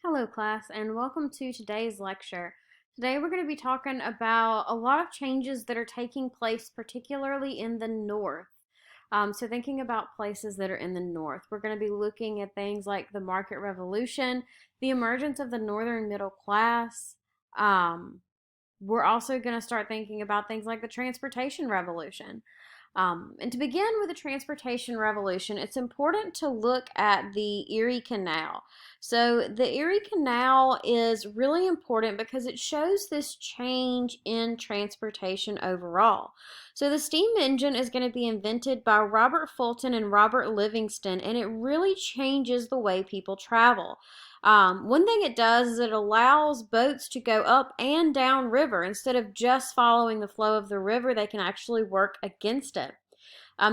Hello class and welcome to today's lecture. Today we're going to be talking about a lot of changes that are taking place particularly in the north. So thinking about places that are in the north, we're going to be looking at things like the market revolution, the emergence of the northern middle class. We're also going to start thinking about things like the transportation revolution. And to begin with the transportation revolution, it's important to look at the Erie Canal. So, the Erie Canal is really important because it shows this change in transportation overall. So, the steam engine is going to be invented by Robert Fulton and Robert Livingston, and it really changes the way people travel. One thing it does is it allows boats to go up and down river. Instead of just following the flow of the river, they can actually work against it.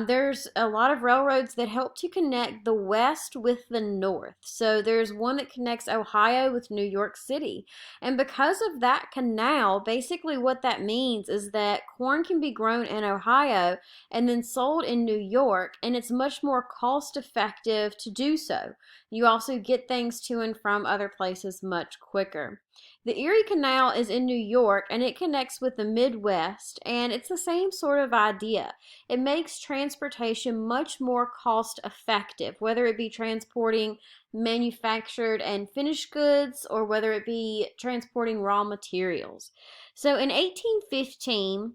There's a lot of railroads that help to connect the West with the North. So there's one that connects Ohio with New York City. And because of that canal, basically what that means is that corn can be grown in Ohio and then sold in New York, and it's much more cost effective to do so. You also get things to and from other places much quicker. The Erie Canal is in New York and it connects with the Midwest, and it's the same sort of idea. It makes transportation much more cost effective, whether it be transporting manufactured and finished goods or whether it be transporting raw materials. So in 1815,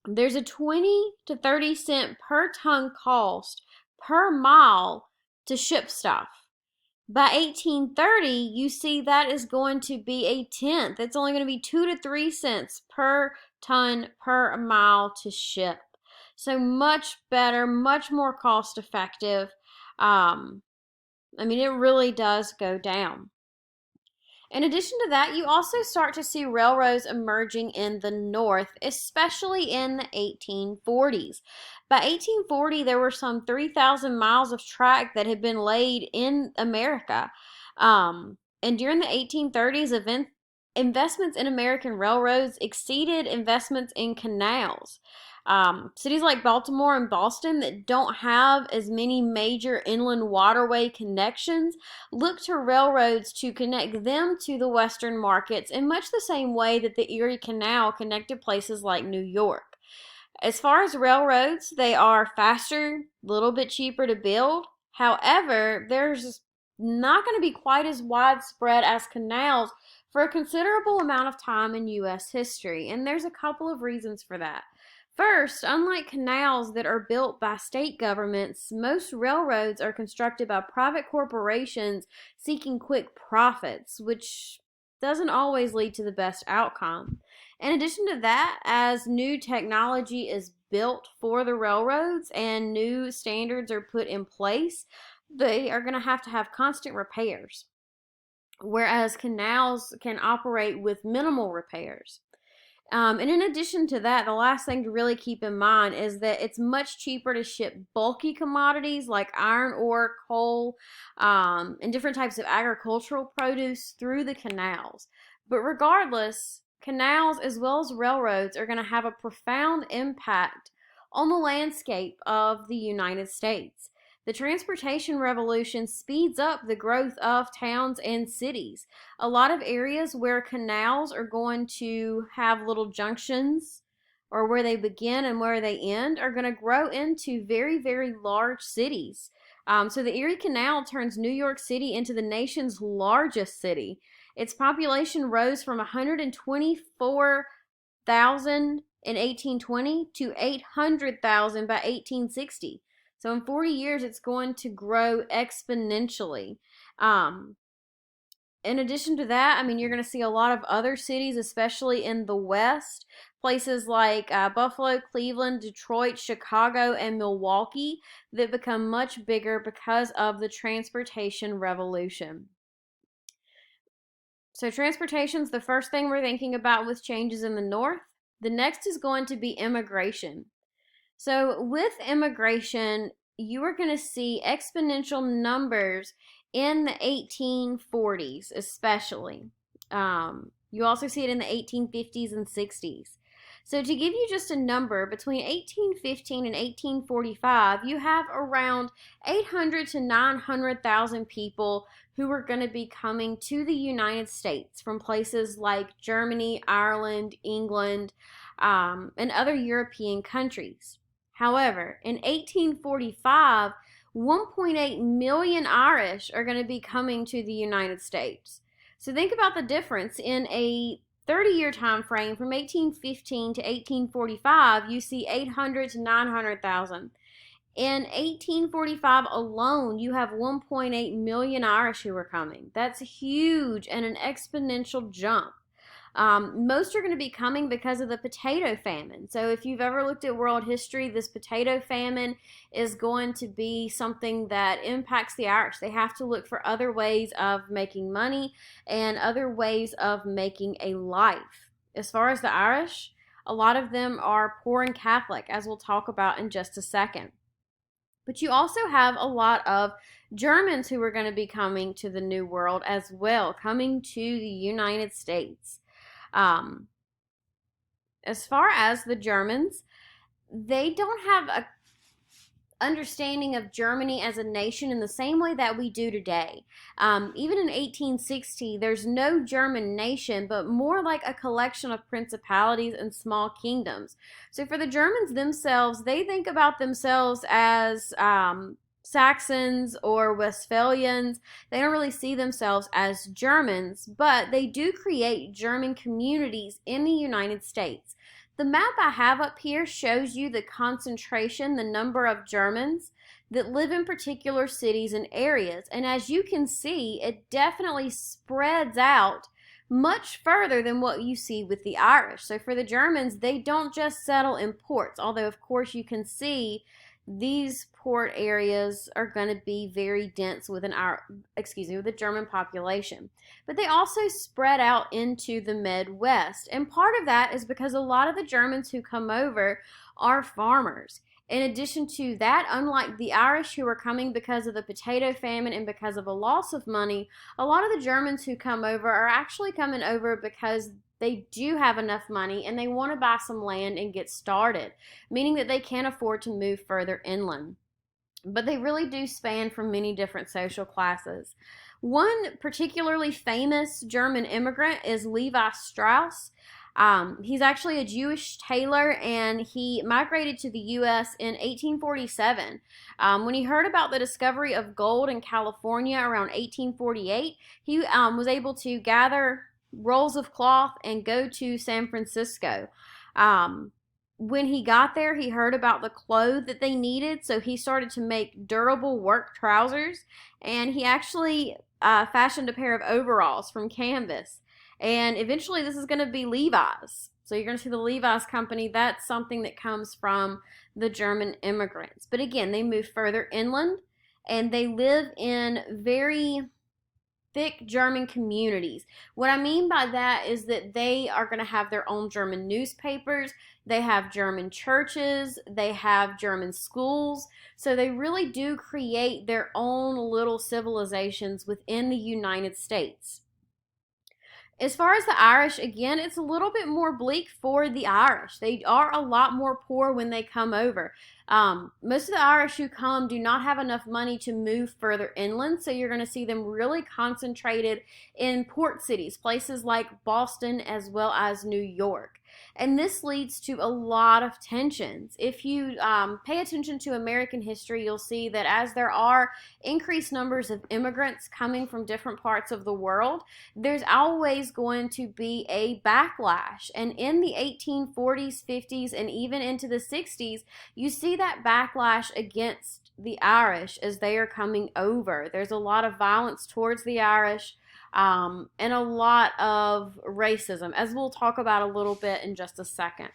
there's a 20 to 30 cent per ton cost per mile to ship stuff. By 1830, you see that is going to be a tenth. It's only going to be 2 to 3 cents per ton per mile to ship. So much better, much more cost effective. It really does go down. In addition to that, you also start to see railroads emerging in the north, especially in the 1840s. By 1840, there were some 3,000 miles of track that had been laid in America. And during the 1830s, investments in American railroads exceeded investments in canals. Cities like Baltimore and Boston that don't have as many major inland waterway connections look to railroads to connect them to the western markets in much the same way that the Erie Canal connected places like New York. As far as railroads, they are faster, a little bit cheaper to build. However, there's not going to be quite as widespread as canals for a considerable amount of time in U.S. history, and there's a couple of reasons for that. First, unlike canals that are built by state governments, most railroads are constructed by private corporations seeking quick profits, which doesn't always lead to the best outcome. In addition to that, as new technology is built for the railroads and new standards are put in place, they are going to have constant repairs, whereas canals can operate with minimal repairs. And in addition to that, the last thing to really keep in mind is that it's much cheaper to ship bulky commodities like iron ore, coal, and different types of agricultural produce through the canals. But regardless, canals as well as railroads are going to have a profound impact on the landscape of the United States. The transportation revolution speeds up the growth of towns and cities. A lot of areas where canals are going to have little junctions or where they begin and where they end are going to grow into very, very large cities. So the Erie Canal turns New York City into the nation's largest city. Its population rose from 124,000 in 1820 to 800,000 by 1860. So in 40 years, it's going to grow exponentially. In addition to that, you're going to see a lot of other cities, especially in the West, places like Buffalo, Cleveland, Detroit, Chicago, and Milwaukee that become much bigger because of the transportation revolution. So transportation's the first thing we're thinking about with changes in the North. The next is going to be immigration. So with immigration, you are going to see exponential numbers in the 1840s, especially. You also see it in the 1850s and 60s. So to give you just a number, between 1815 and 1845, you have around 800 to 900,000 people who are going to be coming to the United States from places like Germany, Ireland, England, and other European countries. However, in 1845, 1.8 million Irish are going to be coming to the United States. So think about the difference in a 30-year time frame from 1815 to 1845, you see 800 to 900,000. In 1845 alone, you have 1.8 million Irish who are coming. That's huge and an exponential jump. Most are going to be coming because of the potato famine. So if you've ever looked at world history, this potato famine is going to be something that impacts the Irish. They have to look for other ways of making money and other ways of making a life. As far as the Irish, a lot of them are poor and Catholic, as we'll talk about in just a second. But you also have a lot of Germans who are going to be coming to the New World as well, coming to the United States. As far as the Germans, they don't have a understanding of Germany as a nation in the same way that we do today. Even in 1860, there's no German nation, but more like a collection of principalities and small kingdoms. So for the Germans themselves, they think about themselves as Saxons or Westphalians. They don't really see themselves as Germans, but they do create German communities in the United States. The map I have up here shows you the concentration, the number of Germans that live in particular cities and areas. And as you can see, it definitely spreads out much further than what you see with the Irish. So for the Germans, they don't just settle in ports, although of course you can see these port areas are going to be very dense with with a German population. But they also spread out into the Midwest. And part of that is because a lot of the Germans who come over are farmers. In addition to that, unlike the Irish who are coming because of the potato famine and because of a loss of money, a lot of the Germans who come over are actually coming over because they do have enough money and they want to buy some land and get started, meaning that they can't afford to move further inland. But they really do span from many different social classes. One particularly famous German immigrant is Levi Strauss. He's actually a Jewish tailor, and he migrated to the U.S. in 1847. When he heard about the discovery of gold in California around 1848, he was able to gather rolls of cloth and go to San Francisco. When he got there, he heard about the clothes that they needed, so he started to make durable work trousers, and he actually fashioned a pair of overalls from canvas. And eventually this is going to be Levi's. So you're going to see the Levi's company. That's something that comes from the German immigrants. But again, they move further inland, and they live in very thick German communities. What I mean by that is that they are going to have their own German newspapers, they have German churches, they have German schools, so they really do create their own little civilizations within the United States. As far as the Irish, again, it's a little bit more bleak for the Irish. They are a lot more poor when they come over. Most of the Irish who come do not have enough money to move further inland, so you're going to see them really concentrated in port cities, places like Boston as well as New York. And this leads to a lot of tensions. If you pay attention to American history, you'll see that as there are increased numbers of immigrants coming from different parts of the world, there's always going to be a backlash. And in the 1840s, 50s, and even into the 60s, you see that backlash against the Irish as they are coming over. There's a lot of violence towards the Irish. And a lot of racism, as we'll talk about a little bit in just a second.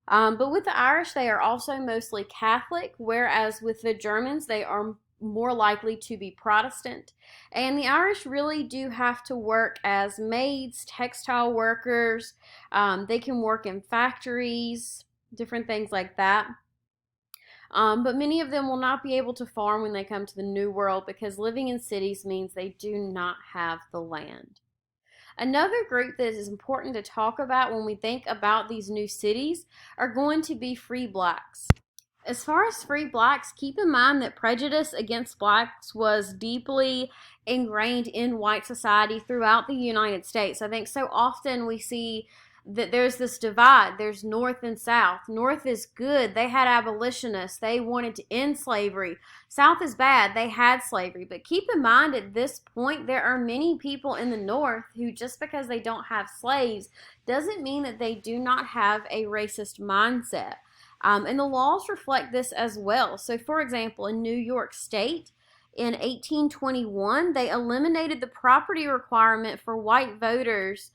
But with the Irish, they are also mostly Catholic, whereas with the Germans, they are more likely to be Protestant. And the Irish really do have to work as maids, textile workers. They can work in factories, different things like that. But many of them will not be able to farm when they come to the New World because living in cities means they do not have the land. Another group that is important to talk about when we think about these new cities are going to be free blacks. As far as free blacks, keep in mind that prejudice against blacks was deeply ingrained in white society throughout the United States. I think so often we see that there's this divide. There's North and South. North is good. They had abolitionists. They wanted to end slavery. South is bad. They had slavery. But keep in mind at this point, there are many people in the North who, just because they don't have slaves, doesn't mean that they do not have a racist mindset. And the laws reflect this as well. So, for example, in New York State, in 1821, they eliminated the property requirement for white voters,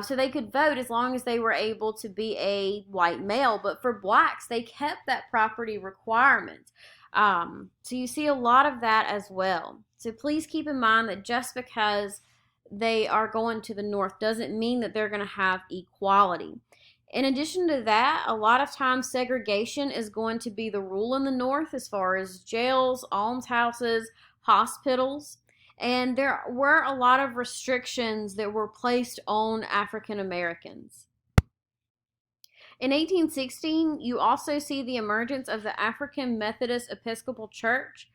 so they could vote as long as they were able to be a white male. But for blacks, they kept that property requirement. So you see a lot of that as well. So please keep in mind that just because they are going to the North doesn't mean that they're going to have equality. In addition to that, a lot of times segregation is going to be the rule in the North as far as jails, almshouses, hospitals. And there were a lot of restrictions that were placed on African Americans. In 1816, you also see the emergence of the African Methodist Episcopal Church.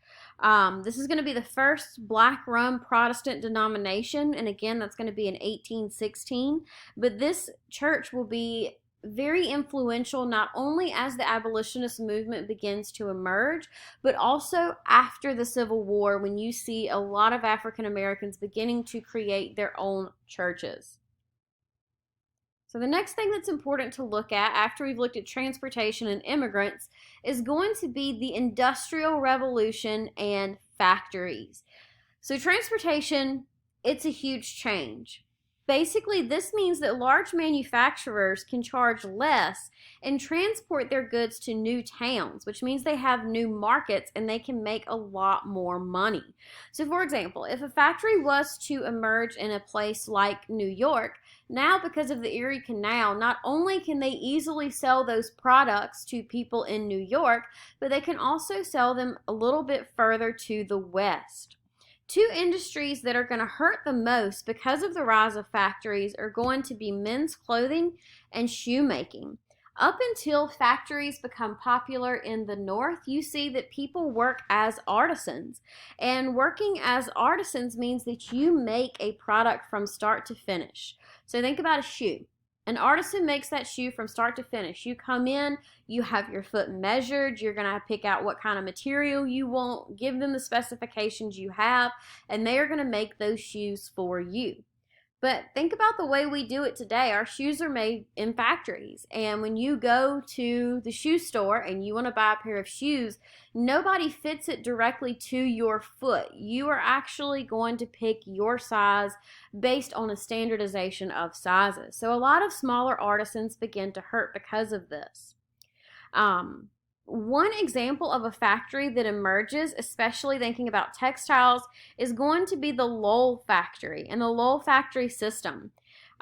This is going to be the first black-run Protestant denomination, and again, that's going to be in 1816. But this church will be very influential not only as the abolitionist movement begins to emerge, but also after the Civil War, when you see a lot of African Americans beginning to create their own churches. So the next thing that's important to look at after we've looked at transportation and immigrants is going to be the Industrial Revolution and factories. So transportation, it's a huge change. Basically, this means that large manufacturers can charge less and transport their goods to new towns, which means they have new markets and they can make a lot more money. So, for example, if a factory was to emerge in a place like New York, now because of the Erie Canal, not only can they easily sell those products to people in New York, but they can also sell them a little bit further to the west. Two industries that are going to hurt the most because of the rise of factories are going to be men's clothing and shoemaking. Up until factories become popular in the North, you see that people work as artisans. And working as artisans means that you make a product from start to finish. So think about a shoe. An artisan makes that shoe from start to finish. You come in, you have your foot measured, you're going to pick out what kind of material you want, give them the specifications you have, and they are going to make those shoes for you. But think about the way we do it today. Our shoes are made in factories. And when you go to the shoe store and you want to buy a pair of shoes, nobody fits it directly to your foot. You are actually going to pick your size based on a standardization of sizes. So a lot of smaller artisans begin to hurt because of this. One example of a factory that emerges, especially thinking about textiles, is going to be the Lowell factory and the Lowell factory system.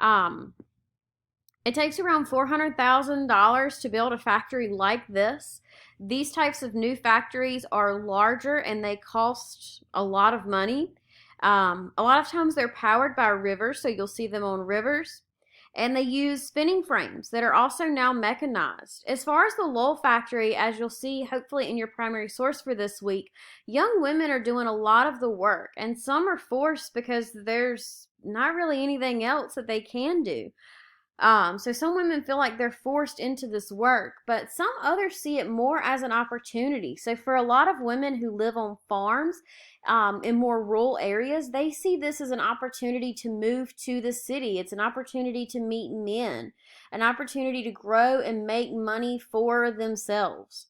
It takes around $400,000 to build a factory like this. These types of new factories are larger and they cost a lot of money. A lot of times they're powered by rivers, so you'll see them on rivers. And they use spinning frames that are also now mechanized. As far as the Lowell factory, as you'll see hopefully in your primary source for this week, young women are doing a lot of the work, and some are forced because there's not really anything else that they can do. So some women feel like they're forced into this work, but some others see it more as an opportunity. So for a lot of women who live on farms in more rural areas, they see this as an opportunity to move to the city. It's an opportunity to meet men, an opportunity to grow and make money for themselves.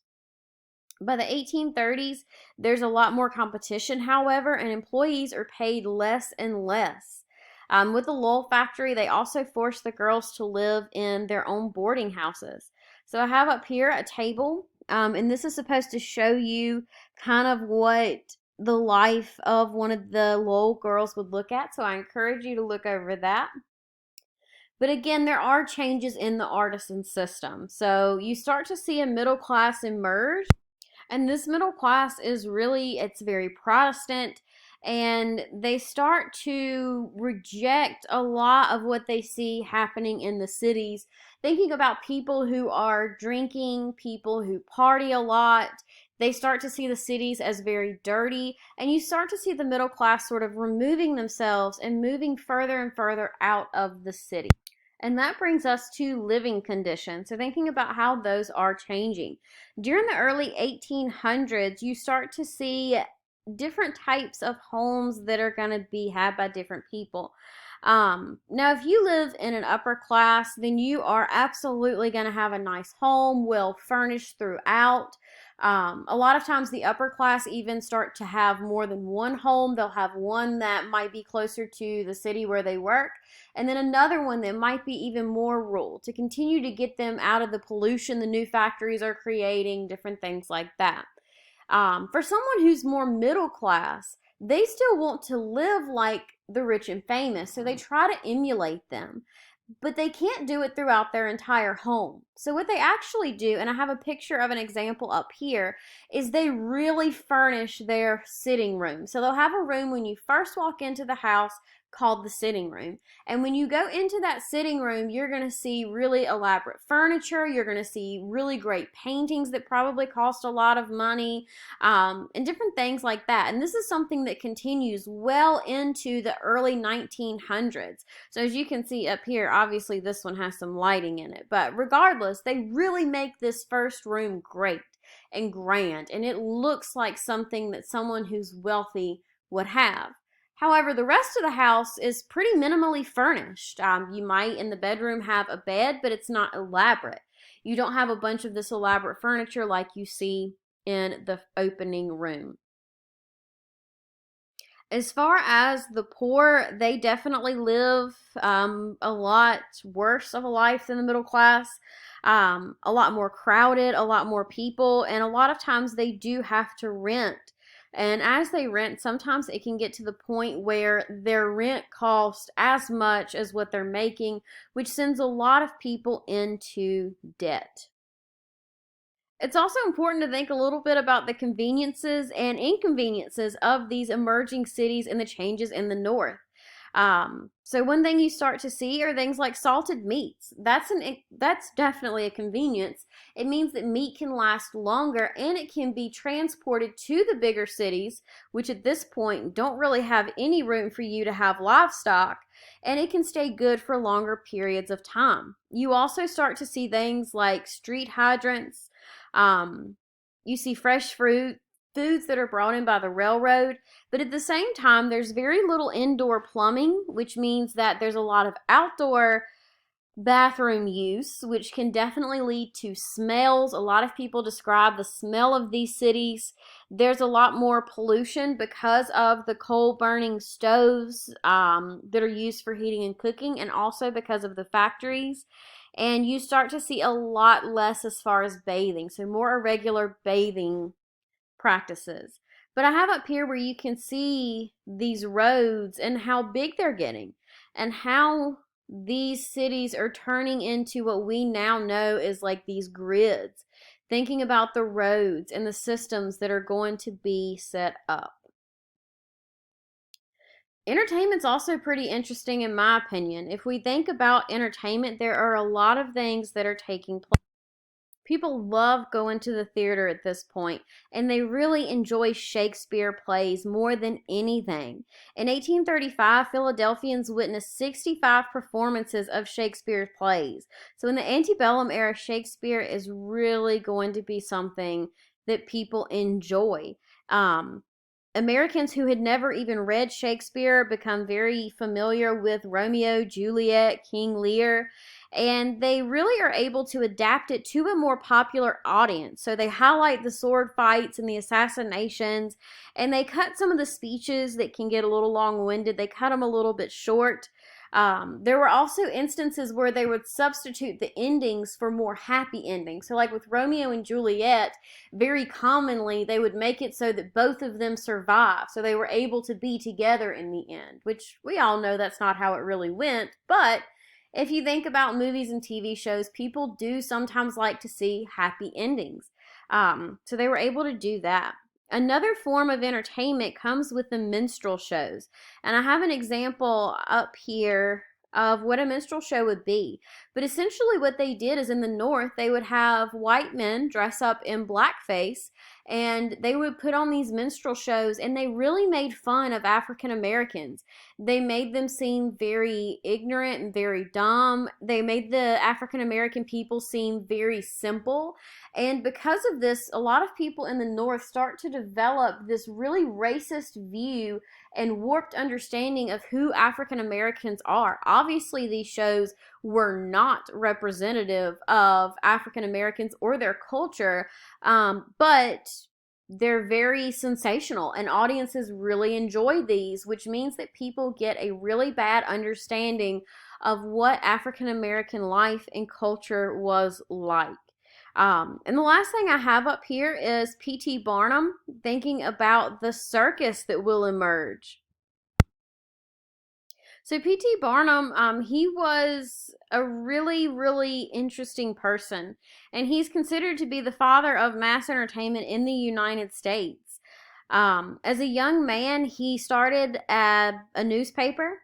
By the 1830s, there's a lot more competition, however, and employees are paid less and less. With the Lowell factory, they also forced the girls to live in their own boarding houses. So I have up here a table, and this is supposed to show you kind of what the life of one of the Lowell girls would look at. So I encourage you to look over that. But again, there are changes in the artisan system. So you start to see a middle class emerge. And this middle class is really, it's very Protestant. and they start to reject a lot of what they see happening in the cities, thinking about people who are drinking, people who party a lot. They start to see the cities as very dirty, and you start to see the middle class sort of removing themselves and moving further and further out of the city. And that brings us to living conditions. So, thinking about how those are changing. During the early 1800s, you start to see different types of homes that are going to be had by different people. Now, if you live in an upper class, then you are absolutely going to have a nice home, well furnished throughout. A lot of times, the upper class even start to have more than one home. They'll have one that might be closer to the city where they work, and then another one that might be even more rural to continue to get them out of the pollution the new factories are creating, different things like that. For someone who's more middle class, they still want to live like the rich and famous, so they try to emulate them, but they can't do it throughout their entire home. So, what they actually do, and I have a picture of an example up here, is they really furnish their sitting room. So, they'll have a room when you first walk into the house called the sitting room. And when you go into that sitting room, you're going to see really elaborate furniture. You're going to see really great paintings that probably cost a lot of money, and different things like that. And this is something that continues well into the early 1900s. So as you can see up here, obviously this one has some lighting in it. But regardless, they really make this first room great and grand. And it looks like something that someone who's wealthy would have. However, the rest of the house is pretty minimally furnished. You might in the bedroom have a bed, but it's not elaborate. You don't have a bunch of this elaborate furniture like you see in the opening room. As far as the poor, they definitely live a lot worse of a life than the middle class. A lot more crowded, a lot more people, and a lot of times they do have to rent. And as they rent, sometimes it can get to the point where their rent costs as much as what they're making, which sends a lot of people into debt. It's also important to think a little bit about the conveniences and inconveniences of these emerging cities and the changes in the north. So one thing you start to see are things like salted meats. That's definitely a convenience. It means that meat can last longer and it can be transported to the bigger cities, which at this point don't really have any room for you to have livestock, and it can stay good for longer periods of time. You also start to see things like street hydrants. You see fresh foods that are brought in by the railroad, but at the same time, there's very little indoor plumbing, which means that there's a lot of outdoor bathroom use, which can definitely lead to smells. A lot of people describe the smell of these cities. There's a lot more pollution because of the coal burning stoves that are used for heating and cooking, and also because of the factories. And you start to see a lot less as far as bathing, so more irregular bathing practices. But I have up here where you can see these roads and how big they're getting and how these cities are turning into what we now know is like these grids, thinking about the roads and the systems that are going to be set up. Entertainment's also pretty interesting in my opinion. If we think about entertainment, there are a lot of things that are taking place. People love going to the theater at this point, and they really enjoy Shakespeare plays more than anything. In 1835, Philadelphians witnessed 65 performances of Shakespeare's plays. So in the antebellum era, Shakespeare is really going to be something that people enjoy. Americans who had never even read Shakespeare become very familiar with Romeo, Juliet, King Lear, and they really are able to adapt it to a more popular audience. So they highlight the sword fights and the assassinations, and they cut some of the speeches that can get a little long-winded. They cut them a little bit short. There were also instances where they would substitute the endings for more happy endings. So like with Romeo and Juliet, very commonly they would make it so that both of them survive. So they were able to be together in the end, which we all know that's not how it really went. But if you think about movies and TV shows, people do sometimes like to see happy endings. So they were able to do that. Another form of entertainment comes with the minstrel shows. And I have an example up here of what a minstrel show would be. But essentially, what they did is in the North, they would have white men dress up in blackface and they would put on these minstrel shows, and they really made fun of African Americans. They made them seem very ignorant and very dumb. They made the African American people seem very simple. And because of this, a lot of people in the North start to develop this really racist view and warped understanding of who African Americans are. Obviously, these shows were not representative of African Americans or their culture, but they're very sensational, and audiences really enjoy these, which means that people get a really bad understanding of what African American life and culture was like. And the last thing I have up here is P.T. Barnum thinking about the circus that will emerge. So P.T. Barnum, he was a really, really interesting person, and he's considered to be the father of mass entertainment in the United States. As a young man, he started a newspaper.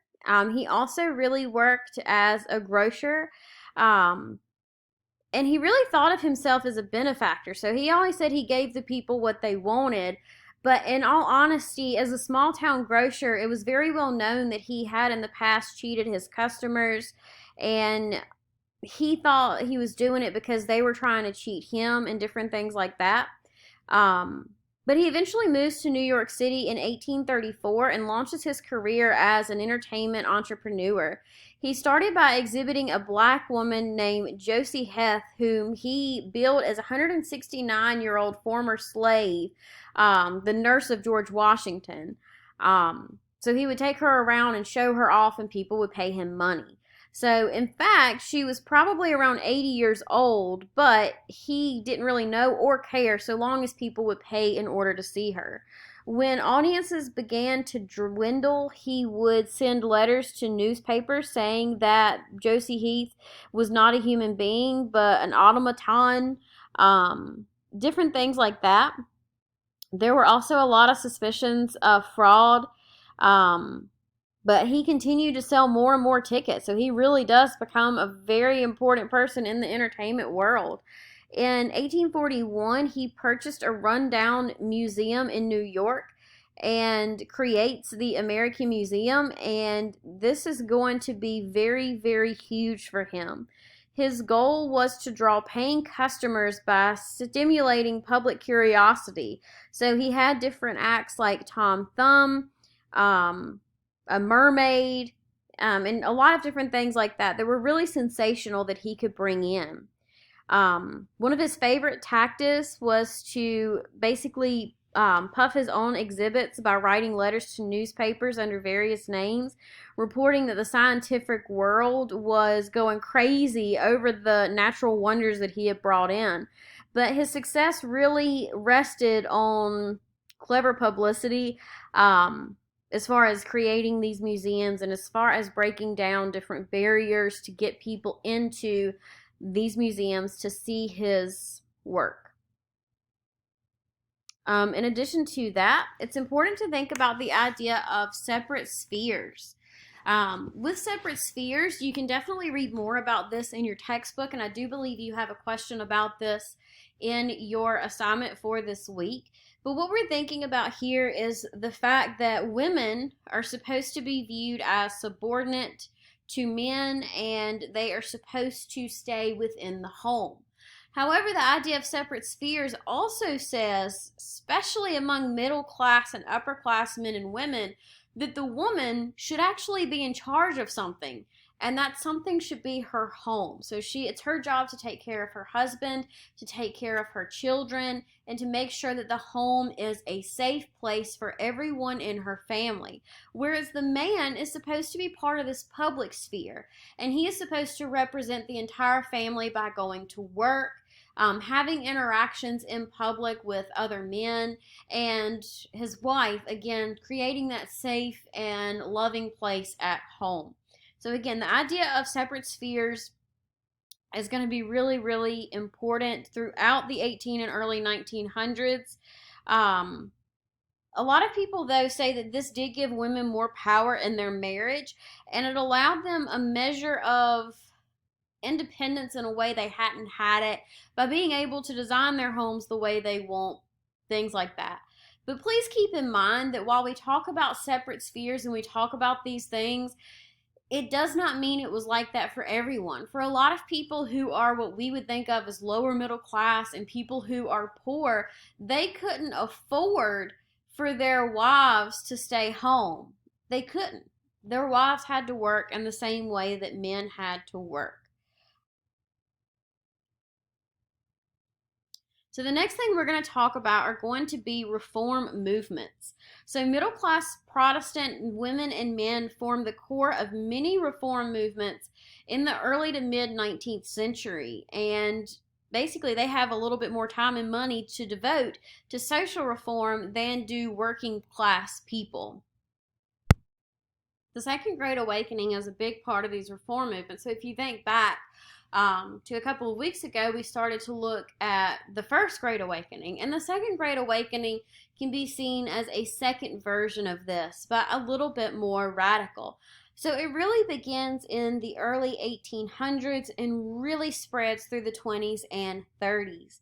He also really worked as a grocer. And he really thought of himself as a benefactor. So he always said he gave the people what they wanted. But in all honesty, as a small town grocer, it was very well known that he had in the past cheated his customers. And he thought he was doing it because they were trying to cheat him and different things like that. But he eventually moves to New York City in 1834 and launches his career as an entertainment entrepreneur. He started by exhibiting a black woman named Josie Heth, whom he billed as a 169-year-old former slave, the nurse of George Washington. So he would take her around and show her off, and people would pay him money. So, in fact, she was probably around 80 years old, but he didn't really know or care so long as people would pay in order to see her. When audiences began to dwindle, he would send letters to newspapers saying that Josie Heath was not a human being, but an automaton, different things like that. There were also a lot of suspicions of fraud. But he continued to sell more and more tickets. So he really does become a very important person in the entertainment world. In 1841, he purchased a rundown museum in New York and creates the American Museum. And this is going to be very, very huge for him. His goal was to draw paying customers by stimulating public curiosity. So he had different acts like Tom Thumb, a mermaid, and a lot of different things like that that were really sensational that he could bring in. One of his favorite tactics was to basically puff his own exhibits by writing letters to newspapers under various names, reporting that the scientific world was going crazy over the natural wonders that he had brought in. But his success really rested on clever publicity, as far as creating these museums and as far as breaking down different barriers to get people into these museums to see his work. In addition to that, it's important to think about the idea of separate spheres. With separate spheres, you can definitely read more about this in your textbook, and I do believe you have a question about this in your assignment for this week. But what we're thinking about here is the fact that women are supposed to be viewed as subordinate to men, and they are supposed to stay within the home. However, the idea of separate spheres also says, especially among middle class and upper class men and women, that the woman should actually be in charge of something, and that something should be her home. So it's her job to take care of her husband, to take care of her children, and to make sure that the home is a safe place for everyone in her family. Whereas the man is supposed to be part of this public sphere, and he is supposed to represent the entire family by going to work, having interactions in public with other men, and his wife, again, creating that safe and loving place at home. So again, the idea of separate spheres is going to be really, really important throughout the 18 and early 1900s. A lot of people, though, say that this did give women more power in their marriage, and it allowed them a measure of independence in a way they hadn't had it by being able to design their homes the way they want, things like that. But please keep in mind that while we talk about separate spheres and we talk about these things, it does not mean it was like that for everyone. For a lot of people who are what we would think of as lower middle class and people who are poor, they couldn't afford for their wives to stay home. They couldn't. Their wives had to work in the same way that men had to work. So the next thing we're going to talk about are going to be reform movements. So middle class Protestant women and men formed the core of many reform movements in the early to mid 19th century. And basically they have a little bit more time and money to devote to social reform than do working class people. The Second Great Awakening is a big part of these reform movements. So if you think back, to a couple of weeks ago, we started to look at the First Great Awakening. And the Second Great Awakening can be seen as a second version of this, but a little bit more radical. So it really begins in the early 1800s and really spreads through the 20s and 30s.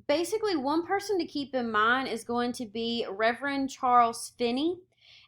Basically, one person to keep in mind is going to be Reverend Charles Finney,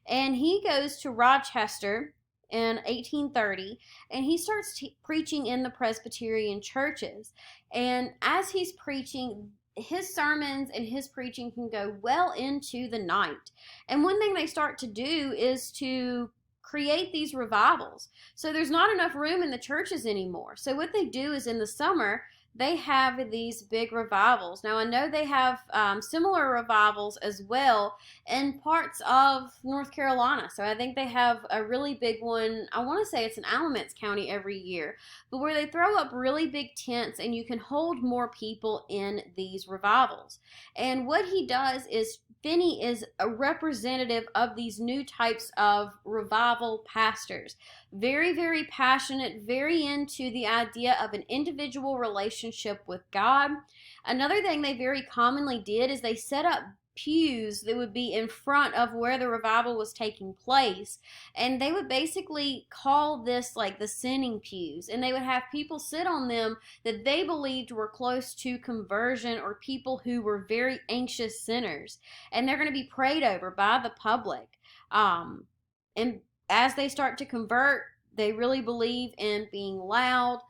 and he goes to Rochester in 1830, and he starts preaching in the Presbyterian churches. And as he's preaching, his sermons and his preaching can go well into the night. And one thing they start to do is to create these revivals. So there's not enough room in the churches anymore. So what they do is in the summer, they have these big revivals. Now, I know they have similar revivals as well in parts of North Carolina. So I think they have a really big one. I want to say it's in Alamance County every year, but where they throw up really big tents and you can hold more people in these revivals. And what he does is Finney is a representative of these new types of revival pastors. Very, very passionate, very into the idea of an individual relationship with God. Another thing they very commonly did is they set up pews that would be in front of where the revival was taking place, and they would basically call this like the sinning pews, and they would have people sit on them that they believed were close to conversion or people who were very anxious sinners, and they're going to be prayed over by the public. And as they start to convert, they really believe in being loud,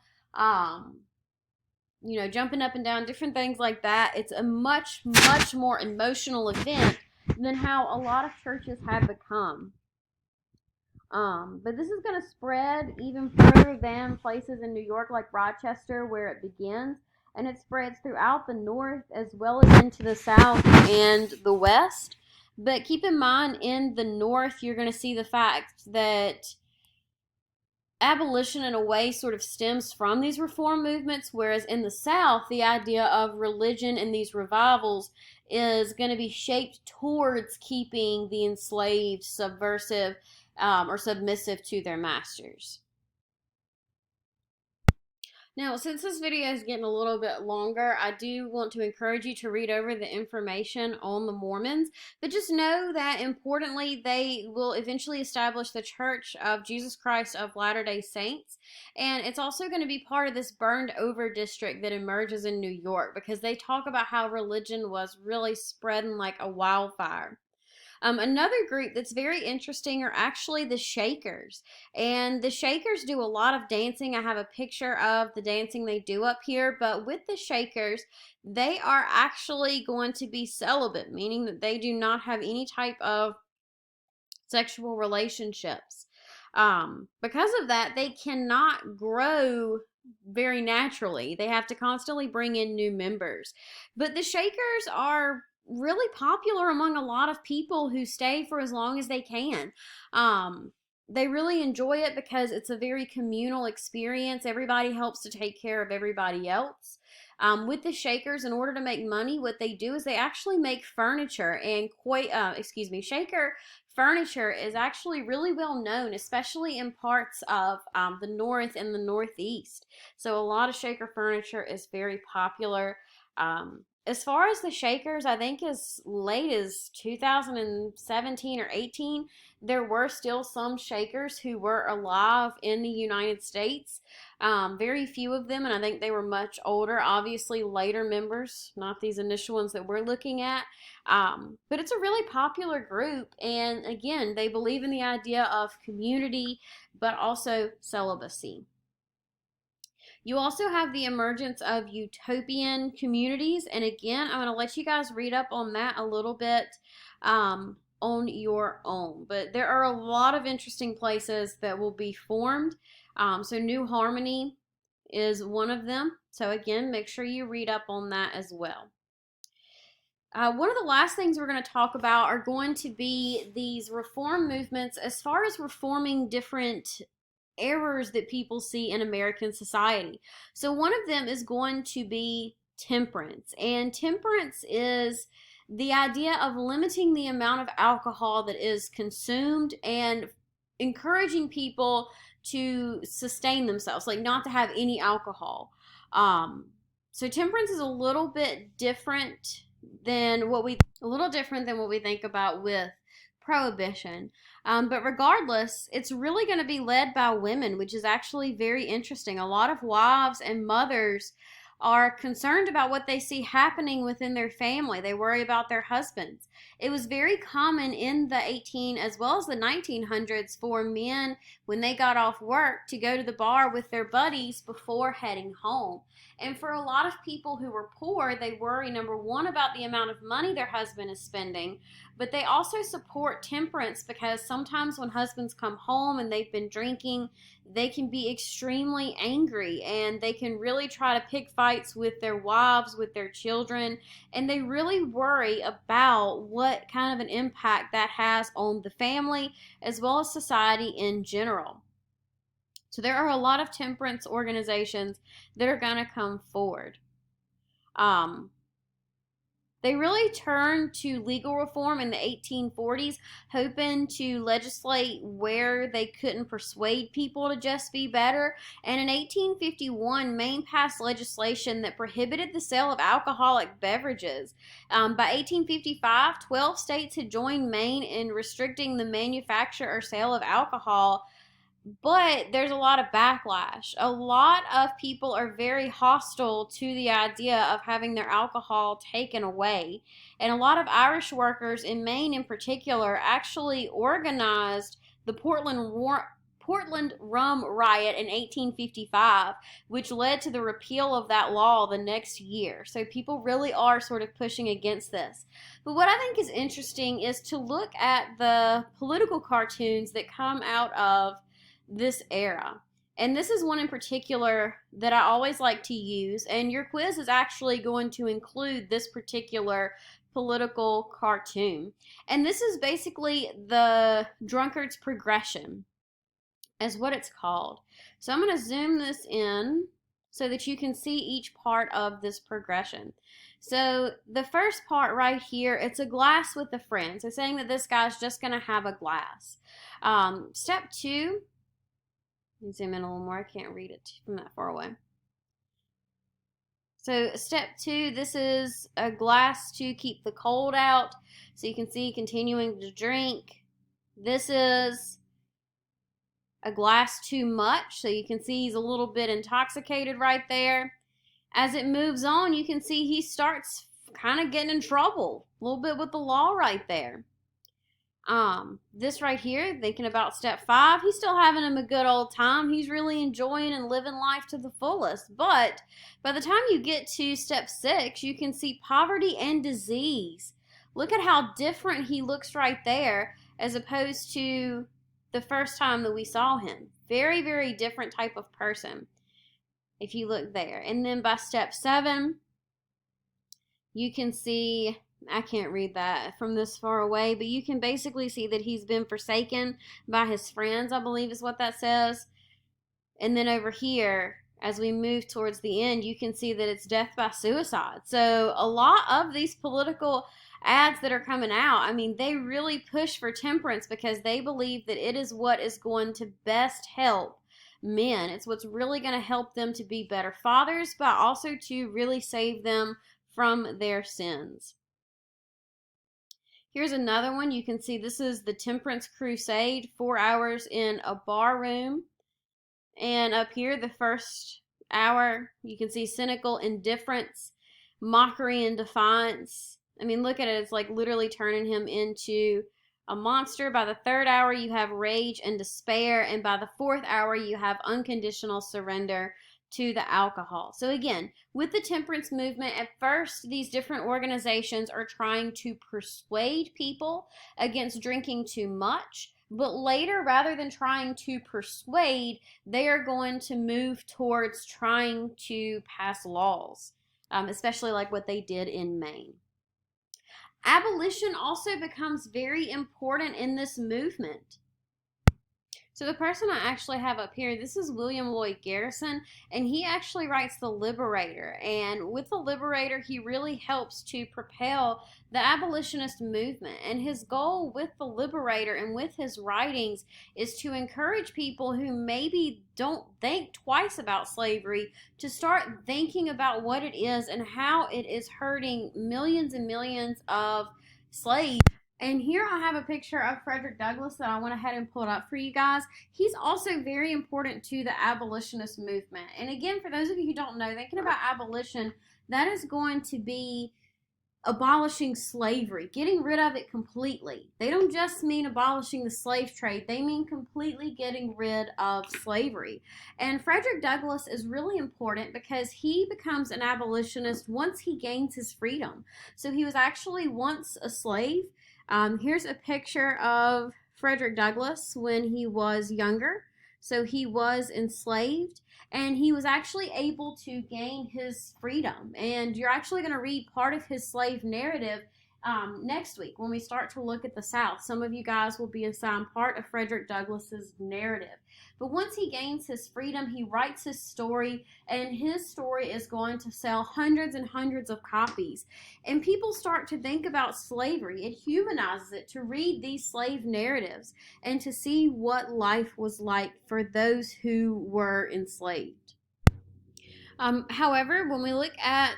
jumping up and down, different things like that. It's a much, much more emotional event than how a lot of churches have become. But this is going to spread even further than places in New York like Rochester where it begins. And it spreads throughout the north as well as into the south and the west. But keep in mind, in the north, you're going to see the fact that abolition in a way sort of stems from these reform movements, whereas in the South, the idea of religion and these revivals is going to be shaped towards keeping the enslaved subversive or submissive to their masters. Now, since this video is getting a little bit longer, I do want to encourage you to read over the information on the Mormons, but just know that importantly, they will eventually establish the Church of Jesus Christ of Latter-day Saints, and it's also going to be part of this burned over district that emerges in New York because they talk about how religion was really spreading like a wildfire. Another group that's very interesting are actually the Shakers. And the Shakers do a lot of dancing. I have a picture of the dancing they do up here. But with the Shakers, they are actually going to be celibate, meaning that they do not have any type of sexual relationships. Because of that, they cannot grow very naturally. They have to constantly bring in new members. But the Shakers are really popular among a lot of people who stay for as long as they can. They really enjoy it because it's a very communal experience. Everybody helps to take care of everybody else. With the Shakers, in order to make money, what they do is they actually make furniture, and Shaker furniture is actually really well known, especially in parts of the North and the Northeast. So a lot of Shaker furniture is very popular. as far as the Shakers, I think as late as 2017 or 18, there were still some Shakers who were alive in the United States. Very few of them, and I think they were much older. Obviously, later members, not these initial ones that we're looking at. But it's a really popular group, and again, they believe in the idea of community, but also celibacy. You also have the emergence of utopian communities. And again, I'm going to let you guys read up on that a little bit on your own. But there are a lot of interesting places that will be formed. So New Harmony is one of them. So again, make sure you read up on that as well. One of the last things we're going to talk about are going to be these reform movements as far as reforming different errors that people see in American society. So one of them is going to be temperance. And temperance is the idea of limiting the amount of alcohol that is consumed and encouraging people to sustain themselves, like not to have any alcohol. So temperance is a little different than what we think about with prohibition. But regardless, it's really going to be led by women, which is actually very interesting. A lot of wives and mothers are concerned about what they see happening within their family. They worry about their husbands. It was very common in the 18 as well as the 1900s for men, when they got off work, to go to the bar with their buddies before heading home. And for a lot of people who were poor, they worry, number one, about the amount of money their husband is spending, but they also support temperance because sometimes when husbands come home and they've been drinking, they can be extremely angry and they can really try to pick fights with their wives, with their children, and they really worry about what kind of an impact that has on the family as well as society in general. So there are a lot of temperance organizations that are going to come forward. They really turned to legal reform in the 1840s, hoping to legislate where they couldn't persuade people to just be better. And in 1851, Maine passed legislation that prohibited the sale of alcoholic beverages. By 1855, 12 states had joined Maine in restricting the manufacture or sale of alcohol. But there's a lot of backlash. A lot of people are very hostile to the idea of having their alcohol taken away. And a lot of Irish workers in Maine in particular actually organized the Portland Rum Riot in 1855, which led to the repeal of that law the next year. So people really are sort of pushing against this. But what I think is interesting is to look at the political cartoons that come out of this era. And this is one in particular that I always like to use, and your quiz is actually going to include this particular political cartoon. And this is basically the drunkard's progression, is what it's called. So I'm going to zoom this in so that you can see each part of this progression. So the first part right here, it's a glass with a friend. So saying that this guy's just going to have a glass. Step 2, let me zoom in a little more. I can't read it from that far away. So step 2, this is a glass to keep the cold out. So you can see continuing to drink. This is a glass too much. So you can see he's a little bit intoxicated right there. As it moves on, you can see he starts kind of getting in trouble. A little bit with the law right there. This right here, thinking about step 5, he's still having him a good old time. He's really enjoying and living life to the fullest. But by the time you get to step 6, you can see poverty and disease. Look at how different he looks right there as opposed to the first time that we saw him. Very, very different type of person if you look there. And then by step 7, you can see, I can't read that from this far away, but you can basically see that he's been forsaken by his friends, I believe is what that says. And then over here, as we move towards the end, you can see that it's death by suicide. So a lot of these political ads that are coming out, I mean, they really push for temperance because they believe that it is what is going to best help men. It's what's really going to help them to be better fathers, but also to really save them from their sins. Here's another one. You can see this is the Temperance Crusade, 4 hours in a bar room. And up here, the first hour, you can see cynical indifference, mockery and defiance. I mean, look at it. It's like literally turning him into a monster. By the third hour, you have rage and despair. And by the fourth hour, you have unconditional surrender to the alcohol. So again, with the temperance movement, at first, these different organizations are trying to persuade people against drinking too much. But later, rather than trying to persuade, they are going to move towards trying to pass laws, especially like what they did in Maine. Abolition also becomes very important in this movement. So the person I actually have up here, this is William Lloyd Garrison, and he actually writes The Liberator. And with The Liberator, he really helps to propel the abolitionist movement. And his goal with The Liberator and with his writings is to encourage people who maybe don't think twice about slavery to start thinking about what it is and how it is hurting millions and millions of slaves. And here I have a picture of Frederick Douglass that I went ahead and pulled up for you guys. He's also very important to the abolitionist movement. And again, for those of you who don't know, thinking about abolition, that is going to be abolishing slavery, getting rid of it completely. They don't just mean abolishing the slave trade, they mean completely getting rid of slavery. And Frederick Douglass is really important because he becomes an abolitionist once he gains his freedom. So he was actually once a slave. Here's a picture of Frederick Douglass when he was younger. So he was enslaved, and he was actually able to gain his freedom. And you're actually going to read part of his slave narrative next week when we start to look at the South. Some of you guys will be assigned part of Frederick Douglass's narrative. But once he gains his freedom, he writes his story, and his story is going to sell hundreds and hundreds of copies. And people start to think about slavery. It humanizes it to read these slave narratives and to see what life was like for those who were enslaved. However, when we look at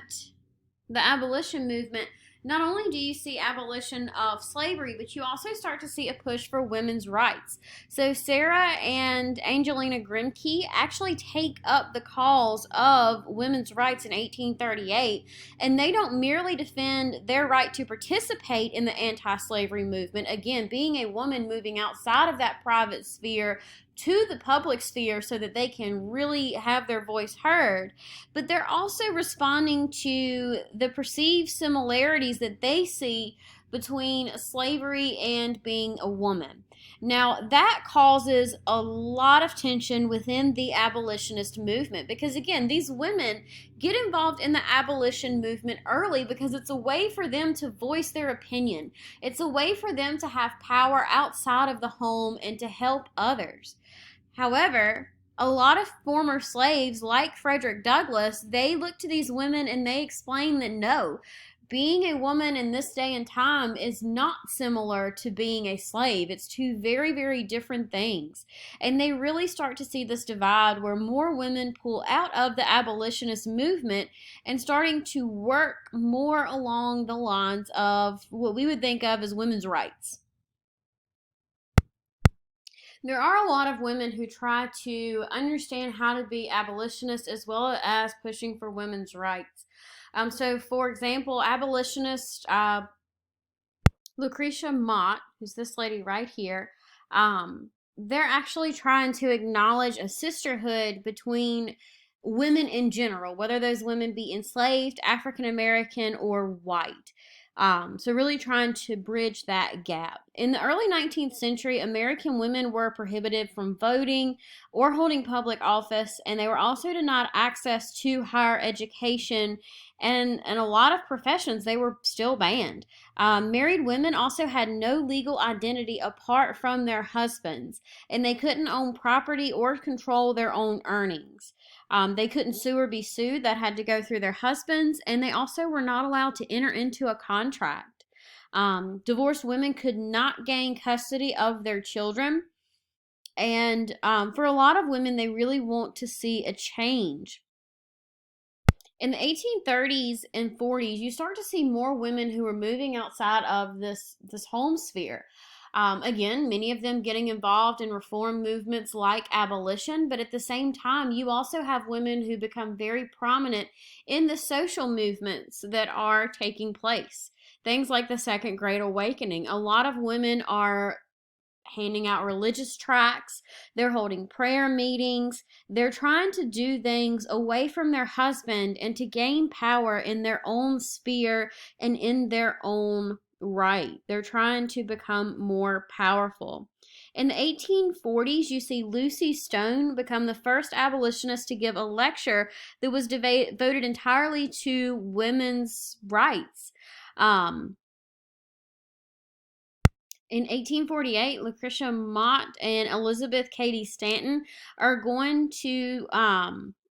the abolition movement, not only do you see abolition of slavery, but you also start to see a push for women's rights. So Sarah and Angelina Grimke actually take up the cause of women's rights in 1838, and they don't merely defend their right to participate in the anti-slavery movement, again, being a woman moving outside of that private sphere to the public sphere so that they can really have their voice heard, but they're also responding to the perceived similarities that they see between slavery and being a woman. Now, that causes a lot of tension within the abolitionist movement because, again, these women get involved in the abolition movement early because it's a way for them to voice their opinion. It's a way for them to have power outside of the home and to help others. However, a lot of former slaves, like Frederick Douglass, they look to these women and they explain that no, being a woman in this day and time is not similar to being a slave. It's two very, very different things. And they really start to see this divide where more women pull out of the abolitionist movement and starting to work more along the lines of what we would think of as women's rights. There are a lot of women who try to understand how to be abolitionists as well as pushing for women's rights. So, for example, abolitionist Lucretia Mott, who's this lady right here, they're actually trying to acknowledge a sisterhood between women in general, whether those women be enslaved, African American, or white. So really trying to bridge that gap. In the early 19th century, American women were prohibited from voting or holding public office, and they were also denied access to higher education, and in a lot of professions, they were still banned. Married women also had no legal identity apart from their husbands, and they couldn't own property or control their own earnings. They couldn't sue or be sued. That had to go through their husbands, and they also were not allowed to enter into a contract. Divorced women could not gain custody of their children, and for a lot of women, they really want to see a change. In the 1830s and 40s, you start to see more women who are moving outside of this home sphere. Again, many of them getting involved in reform movements like abolition, but at the same time, you also have women who become very prominent in the social movements that are taking place. Things like the Second Great Awakening. A lot of women are handing out religious tracts, they're holding prayer meetings, they're trying to do things away from their husband and to gain power in their own sphere and in their own right. They're trying to become more powerful. In the 1840s, you see Lucy Stone become the first abolitionist to give a lecture that was devoted entirely to women's rights. Um, in 1848, Lucretia Mott and Elizabeth Cady Stanton are going to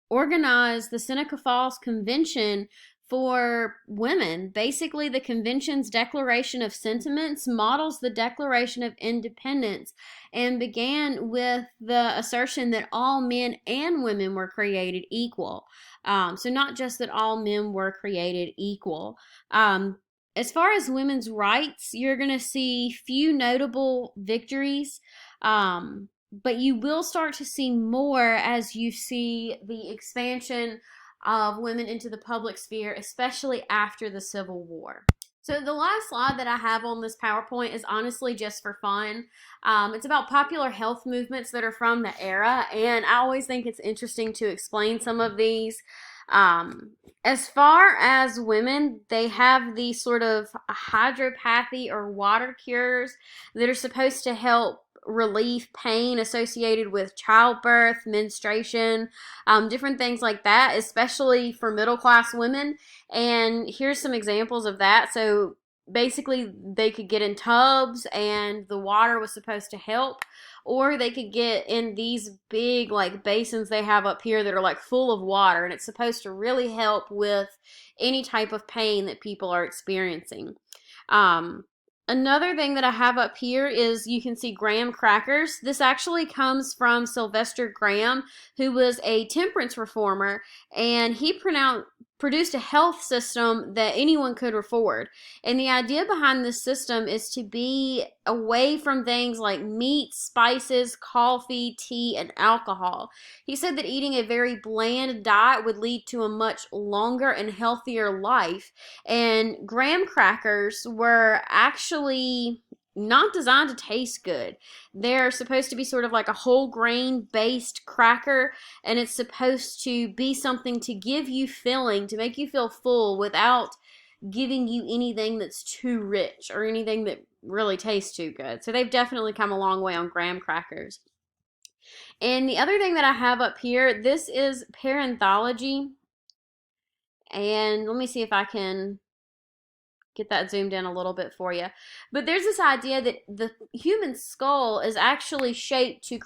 organize the Seneca Falls Convention for women. Basically, the convention's Declaration of Sentiments models the Declaration of Independence and began with the assertion that all men and women were created equal. So, not just that all men were created equal. As far as women's rights, you're going to see few notable victories, but you will start to see more as you see the expansion of women into the public sphere, especially after the Civil War. So the last slide that I have on this PowerPoint is honestly just for fun. It's about popular health movements that are from the era, and I always think it's interesting to explain some of these. As far as women, they have these sort of hydropathy or water cures that are supposed to help relieve pain associated with childbirth, menstruation, different things like that, especially for middle class women. And here's some examples of that. So basically, they could get in tubs and the water was supposed to help, or they could get in these big like basins they have up here that are like full of water, and it's supposed to really help with any type of pain that people are experiencing. um, Another thing that I have up here is you can see graham crackers. This actually comes from Sylvester Graham, who was a temperance reformer, and he produced a health system that anyone could afford. And the idea behind this system is to be away from things like meat, spices, coffee, tea, and alcohol. He said that eating a very bland diet would lead to a much longer and healthier life. And graham crackers were actually not designed to taste good. They're supposed to be sort of like a whole grain based cracker, and it's supposed to be something to give you filling, to make you feel full without giving you anything that's too rich or anything that really tastes too good. So they've definitely come a long way on graham crackers. And the other thing that I have up here, this is parenthology. And let me see if I can get that zoomed in a little bit for you. But there's this idea that the human skull is actually shaped to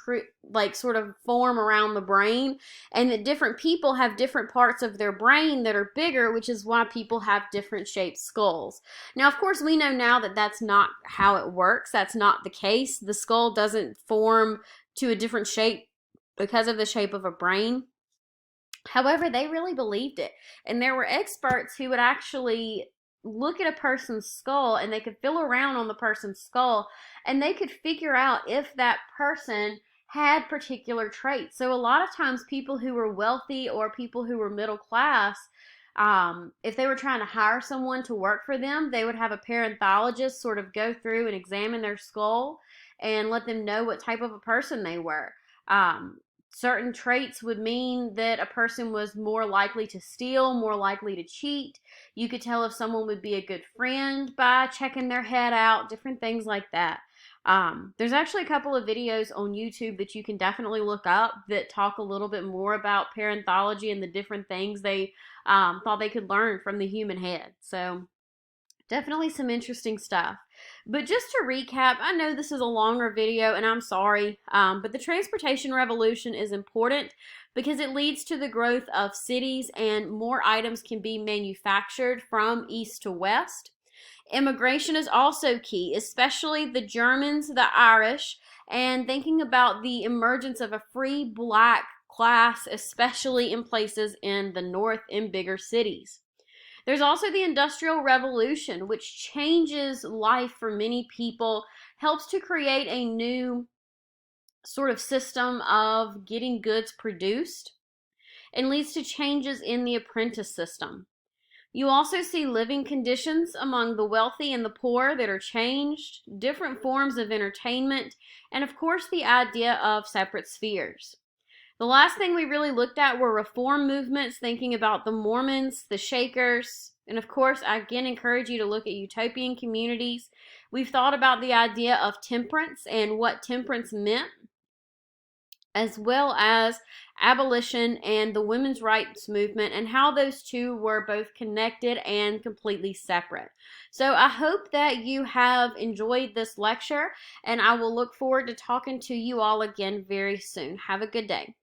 like sort of form around the brain, and that different people have different parts of their brain that are bigger, which is why people have different shaped skulls. Now, of course, we know now that that's not how it works. That's not the case. The skull doesn't form to a different shape because of the shape of a brain. However, they really believed it. And there were experts who would actually look at a person's skull, and they could feel around on the person's skull, and they could figure out if that person had particular traits. So a lot of times people who were wealthy or people who were middle class, if they were trying to hire someone to work for them, they would have a parenthologist sort of go through and examine their skull and let them know what type of a person they were. Certain traits would mean that a person was more likely to steal, more likely to cheat. You could tell if someone would be a good friend by checking their head out, different things like that. There's actually a couple of videos on YouTube that you can definitely look up that talk a little bit more about parenthology and the different things they thought they could learn from the human head. So definitely some interesting stuff. But just to recap, I know this is a longer video and I'm sorry, but the transportation revolution is important because it leads to the growth of cities and more items can be manufactured from east to west. Immigration is also key, especially the Germans, the Irish, and thinking about the emergence of a free black class, especially in places in the North in bigger cities. There's also the Industrial Revolution, which changes life for many people, helps to create a new sort of system of getting goods produced, and leads to changes in the apprentice system. You also see living conditions among the wealthy and the poor that are changed, different forms of entertainment, and of course the idea of separate spheres. The last thing we really looked at were reform movements, thinking about the Mormons, the Shakers, and of course, I again encourage you to look at utopian communities. We've thought about the idea of temperance and what temperance meant, as well as abolition and the women's rights movement, and how those two were both connected and completely separate. So I hope that you have enjoyed this lecture, and I will look forward to talking to you all again very soon. Have a good day.